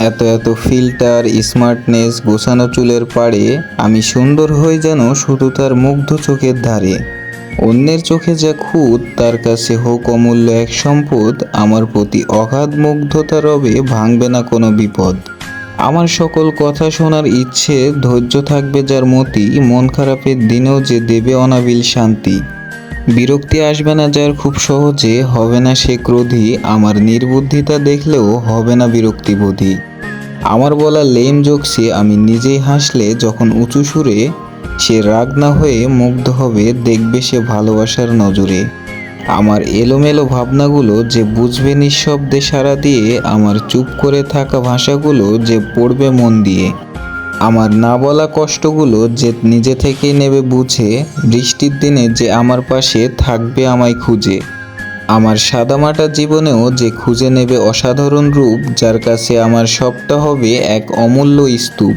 এত এত filter, smartness, গোছানো চুলের পাড়ে আমি সুন্দর হয়ে যেন শুধু তার মুগ্ধ চোখের ধারে। অন্যের চোখে যা খুঁত, তার কাছে হোক অমূল্য এক সম্পদ। আমার প্রতি অগাধ মুগ্ধতা রবে, ভাঙবে না কোনো বিপদ। আমার সকল কথা শোনার ইচ্ছে, ধৈর্য থাকবে যার মতি, মন খারাপের দিনেও যে দেবে অনাবিল শান্তি। বিরক্তি আসবে না যার খুব সহজে, হবে না সে ক্রোধী। আমার নির্বুদ্ধিতা দেখলেও হবে না বিরক্তিবোধী। আমার বলা লেম জোকসে আমি নিজেই হাসলে যখন উঁচু সুরে, সে রাগ না হয়ে মুগ্ধ হবে, দেখবে সে ভালোবাসার নজরে। আমার এলোমেলো ভাবনাগুলো যে বুঝবে নিঃশব্দে সাড়া দিয়ে, আমার চুপ করে থাকা ভাষাগুলো যে পড়বে মন দিয়ে। আমার না বলা কষ্টগুলো যে নিজে থেকেই নেবে বুঝে, বৃষ্টির দিনে যে আমার পাশে থাকবে আমায় খুঁজে। আমার সাদামাটা জীবনেও যে খুঁজে নেবে অসাধারণ রূপ, যার কাছে আমার সবটা হবে এক অমূল্য স্তূপ।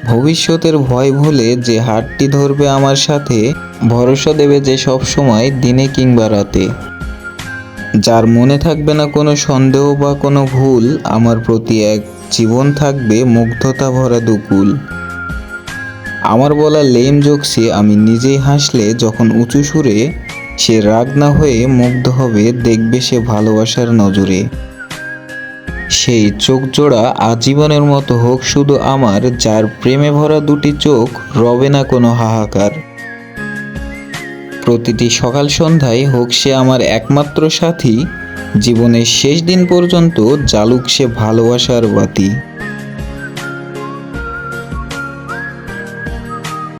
ভবিষ্যতের ভয় ভুলে যে হাতটি ধরবে আমার সাথে, ভরসা দেবে যে সব সময় দিনে কিংবা রাতে। যার মনে থাকবে না কোনো সন্দেহ বা কোনো ভুল, আমার প্রতি এক জীবন থাকবে মুগ্ধতা ভরা দুকুল। আমার বলা লেম জোকসে আমি নিজেই হাসলে যখন উঁচু সুরে, সে রাগ না হয়ে মুগ্ধ হবে, দেখবে সে ভালোবাসার নজরে। সেই চোখ জোড়া আজীবনের মতো হোক শুধু আমার, যার প্রেমে ভরা দুটি চোখ রবে না কোনো হাহাকার। প্রতিটি সকাল সন্ধ্যায় হোক সে আমার একমাত্র সাথী, জীবনের শেষ দিন পর্যন্ত জ্বালুক সে ভালোবাসার বাতি।